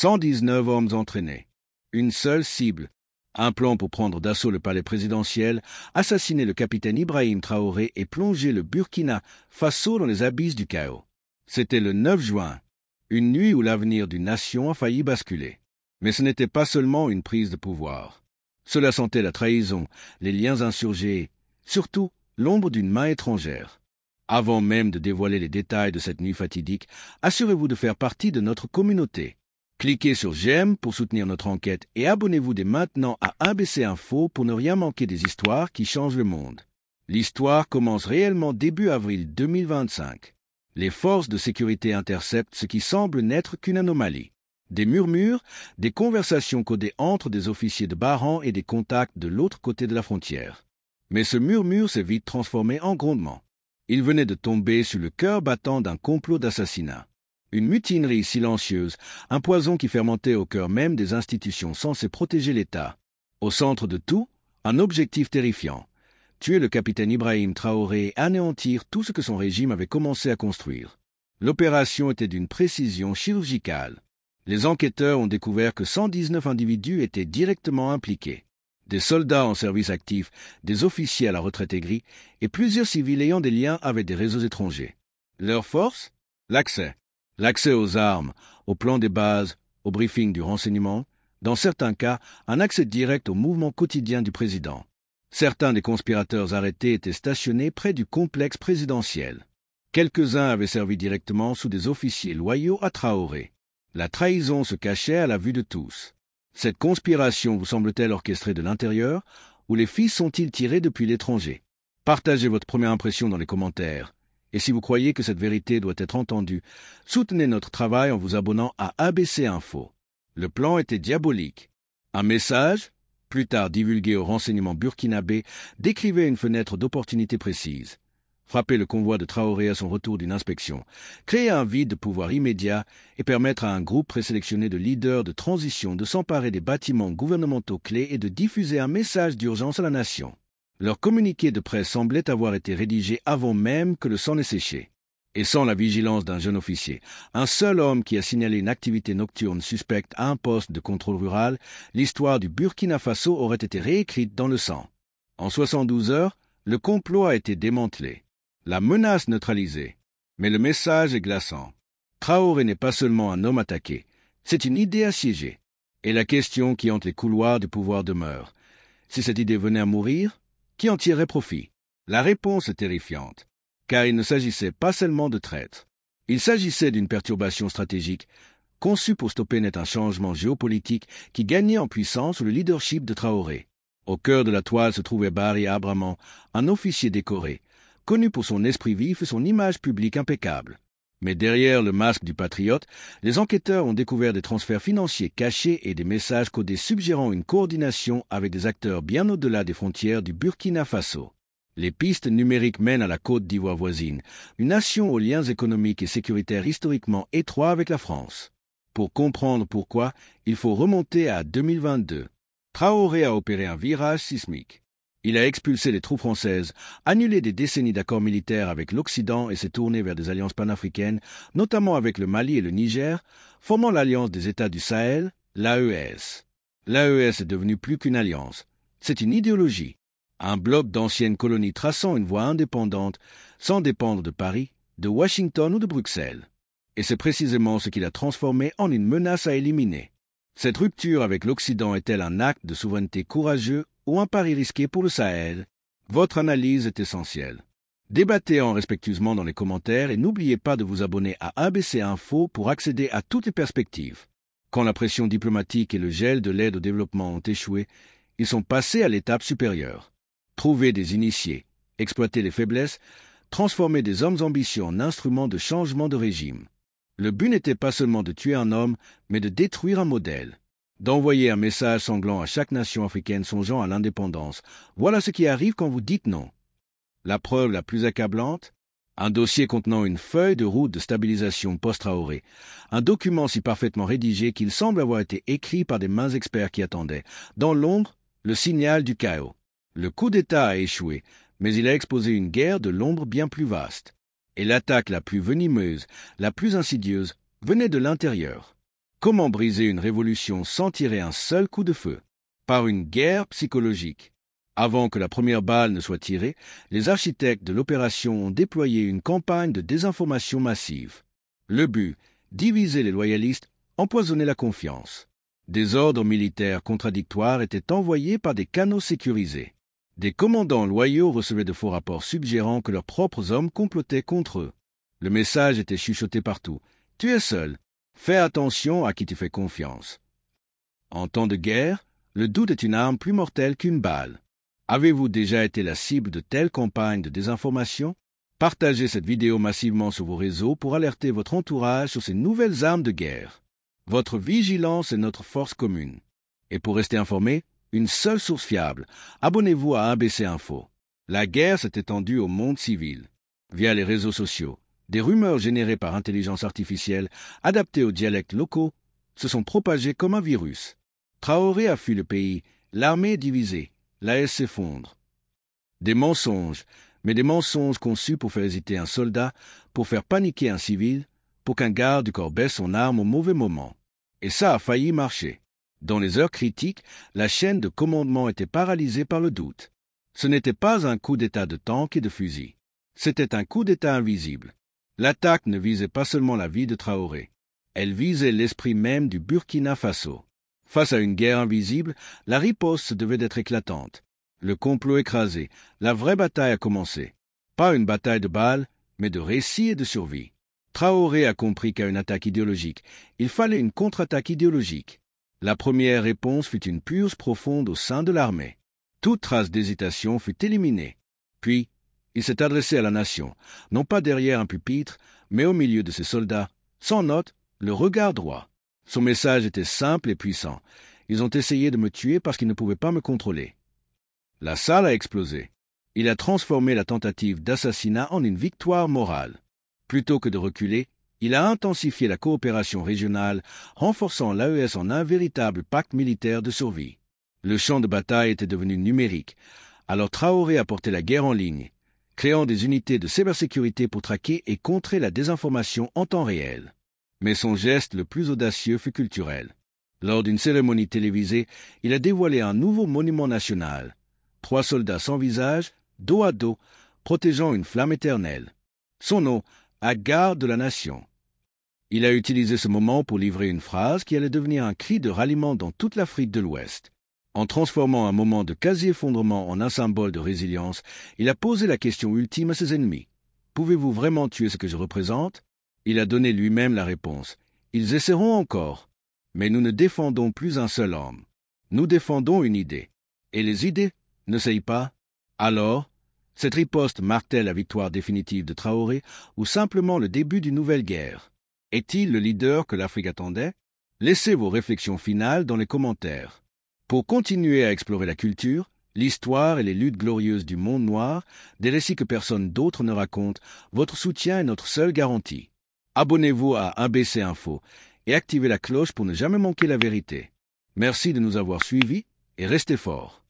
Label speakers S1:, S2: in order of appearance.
S1: 119 hommes entraînés. Une seule cible. Un plan pour prendre d'assaut le palais présidentiel, assassiner le capitaine Ibrahim Traoré et plonger le Burkina Faso dans les abysses du chaos. C'était le 9 juin, une nuit où l'avenir d'une nation a failli basculer. Mais ce n'était pas seulement une prise de pouvoir. Cela sentait la trahison, les liens insurgés, surtout l'ombre d'une main étrangère. Avant même de dévoiler les détails de cette nuit fatidique, assurez-vous de faire partie de notre communauté. Cliquez sur j'aime pour soutenir notre enquête et abonnez-vous dès maintenant à ABC Info pour ne rien manquer des histoires qui changent le monde. L'histoire commence réellement début avril 2025. Les forces de sécurité interceptent ce qui semble n'être qu'une anomalie. Des murmures, des conversations codées entre des officiers de bas rang et des contacts de l'autre côté de la frontière. Mais ce murmure s'est vite transformé en grondement. Il venait de tomber sur le cœur battant d'un complot d'assassinat. Une mutinerie silencieuse, un poison qui fermentait au cœur même des institutions censées protéger l'État. Au centre de tout, un objectif terrifiant. Tuer le capitaine Ibrahim Traoré et anéantir tout ce que son régime avait commencé à construire. L'opération était d'une précision chirurgicale. Les enquêteurs ont découvert que 119 individus étaient directement impliqués. Des soldats en service actif, des officiers à la retraite aigrie et plusieurs civils ayant des liens avec des réseaux étrangers. Leur force? L'accès. L'accès aux armes, au plan des bases, au briefing du renseignement, dans certains cas, un accès direct au mouvement quotidien du président. Certains des conspirateurs arrêtés étaient stationnés près du complexe présidentiel. Quelques-uns avaient servi directement sous des officiers loyaux à Traoré. La trahison se cachait à la vue de tous. Cette conspiration vous semble-t-elle orchestrée de l'intérieur, ou les fils sont-ils tirés depuis l'étranger? Partagez votre première impression dans les commentaires. Et si vous croyez que cette vérité doit être entendue, soutenez notre travail en vous abonnant à ABC Info. Le plan était diabolique. Un message, plus tard divulgué au renseignement burkinabé, décrivait une fenêtre d'opportunité précise. Frapper le convoi de Traoré à son retour d'une inspection, créer un vide de pouvoir immédiat et permettre à un groupe présélectionné de leaders de transition de s'emparer des bâtiments gouvernementaux clés et de diffuser un message d'urgence à la nation. Leur communiqué de presse semblait avoir été rédigé avant même que le sang n'ait séché. Et sans la vigilance d'un jeune officier, un seul homme qui a signalé une activité nocturne suspecte à un poste de contrôle rural, l'histoire du Burkina Faso aurait été réécrite dans le sang. En 72 heures, le complot a été démantelé. La menace neutralisée. Mais le message est glaçant. Traoré n'est pas seulement un homme attaqué, c'est une idée assiégée. Et la question qui hante les couloirs du pouvoir demeure. Si cette idée venait à mourir, qui en tirerait profit? La réponse est terrifiante, car il ne s'agissait pas seulement de traîtres. Il s'agissait d'une perturbation stratégique, conçue pour stopper net un changement géopolitique qui gagnait en puissance sous le leadership de Traoré. Au cœur de la toile se trouvait Barry Abraman, un officier décoré, connu pour son esprit vif et son image publique impeccable. Mais derrière le masque du patriote, les enquêteurs ont découvert des transferts financiers cachés et des messages codés suggérant une coordination avec des acteurs bien au-delà des frontières du Burkina Faso. Les pistes numériques mènent à la Côte d'Ivoire voisine, une nation aux liens économiques et sécuritaires historiquement étroits avec la France. Pour comprendre pourquoi, il faut remonter à 2022. Traoré a opéré un virage sismique. Il a expulsé les troupes françaises, annulé des décennies d'accords militaires avec l'Occident et s'est tourné vers des alliances panafricaines, notamment avec le Mali et le Niger, formant l'Alliance des États du Sahel, l'AES. L'AES est devenue plus qu'une alliance. C'est une idéologie. Un bloc d'anciennes colonies traçant une voie indépendante, sans dépendre de Paris, de Washington ou de Bruxelles. Et c'est précisément ce qui l'a transformé en une menace à éliminer. Cette rupture avec l'Occident est-elle un acte de souveraineté courageux ou un pari risqué pour le Sahel? Votre analyse est essentielle. Débattez-en respectueusement dans les commentaires et n'oubliez pas de vous abonner à ABC Info pour accéder à toutes les perspectives. Quand la pression diplomatique et le gel de l'aide au développement ont échoué, ils sont passés à l'étape supérieure. Trouver des initiés, exploiter les faiblesses, transformer des hommes ambitieux en instruments de changement de régime. Le but n'était pas seulement de tuer un homme, mais de détruire un modèle. D'envoyer un message sanglant à chaque nation africaine songeant à l'indépendance. Voilà ce qui arrive quand vous dites non. La preuve la plus accablante? Un dossier contenant une feuille de route de stabilisation post-Traoré. Un document si parfaitement rédigé qu'il semble avoir été écrit par des mains experts qui attendaient. Dans l'ombre, le signal du chaos. Le coup d'État a échoué, mais il a exposé une guerre de l'ombre bien plus vaste. Et l'attaque la plus venimeuse, la plus insidieuse, venait de l'intérieur. Comment briser une révolution sans tirer un seul coup de feu? Par une guerre psychologique. Avant que la première balle ne soit tirée, les architectes de l'opération ont déployé une campagne de désinformation massive. Le but, diviser les loyalistes, empoisonner la confiance. Des ordres militaires contradictoires étaient envoyés par des canaux sécurisés. Des commandants loyaux recevaient de faux rapports suggérant que leurs propres hommes complotaient contre eux. Le message était chuchoté partout. Tu es seul. Fais attention à qui tu fais confiance. En temps de guerre, le doute est une arme plus mortelle qu'une balle. Avez-vous déjà été la cible de telles campagnes de désinformation? Partagez cette vidéo massivement sur vos réseaux pour alerter votre entourage sur ces nouvelles armes de guerre. Votre vigilance est notre force commune. Et pour rester informé, une seule source fiable. Abonnez-vous à ABC Info. La guerre s'est étendue au monde civil. Via les réseaux sociaux, des rumeurs générées par intelligence artificielle, adaptées aux dialectes locaux, se sont propagées comme un virus. Traoré a fui le pays, l'armée est divisée, l'AS s'effondre. Des mensonges, mais des mensonges conçus pour faire hésiter un soldat, pour faire paniquer un civil, pour qu'un garde du corps baisse son arme au mauvais moment. Et ça a failli marcher. Dans les heures critiques, la chaîne de commandement était paralysée par le doute. Ce n'était pas un coup d'état de tank et de fusil. C'était un coup d'état invisible. L'attaque ne visait pas seulement la vie de Traoré. Elle visait l'esprit même du Burkina Faso. Face à une guerre invisible, la riposte devait d'être éclatante. Le complot écrasé, la vraie bataille a commencé. Pas une bataille de balles, mais de récits et de survie. Traoré a compris qu'à une attaque idéologique, il fallait une contre-attaque idéologique. La première réponse fut une purge profonde au sein de l'armée. Toute trace d'hésitation fut éliminée. Puis, il s'est adressé à la nation, non pas derrière un pupitre, mais au milieu de ses soldats, sans note, le regard droit. Son message était simple et puissant. Ils ont essayé de me tuer parce qu'ils ne pouvaient pas me contrôler. La salle a explosé. Il a transformé la tentative d'assassinat en une victoire morale. Plutôt que de reculer, il a intensifié la coopération régionale, renforçant l'AES en un véritable pacte militaire de survie. Le champ de bataille était devenu numérique, alors Traoré a porté la guerre en ligne, créant des unités de cybersécurité pour traquer et contrer la désinformation en temps réel. Mais son geste le plus audacieux fut culturel. Lors d'une cérémonie télévisée, il a dévoilé un nouveau monument national. 3 soldats sans visage, dos à dos, protégeant une flamme éternelle. Son nom, à garde de la nation. Il a utilisé ce moment pour livrer une phrase qui allait devenir un cri de ralliement dans toute l'Afrique de l'Ouest. En transformant un moment de quasi-effondrement en un symbole de résilience, il a posé la question ultime à ses ennemis. Pouvez-vous vraiment tuer ce que je représente? Il a donné lui-même la réponse. Ils essaieront encore. Mais nous ne défendons plus un seul homme. Nous défendons une idée. Et les idées n'essayent pas. Alors, cette riposte marque-t-elle la victoire définitive de Traoré ou simplement le début d'une nouvelle guerre? Est-il le leader que l'Afrique attendait? Laissez vos réflexions finales dans les commentaires. Pour continuer à explorer la culture, l'histoire et les luttes glorieuses du monde noir, des récits que personne d'autre ne raconte, votre soutien est notre seule garantie. Abonnez-vous à ABC Info et activez la cloche pour ne jamais manquer la vérité. Merci de nous avoir suivis et restez forts.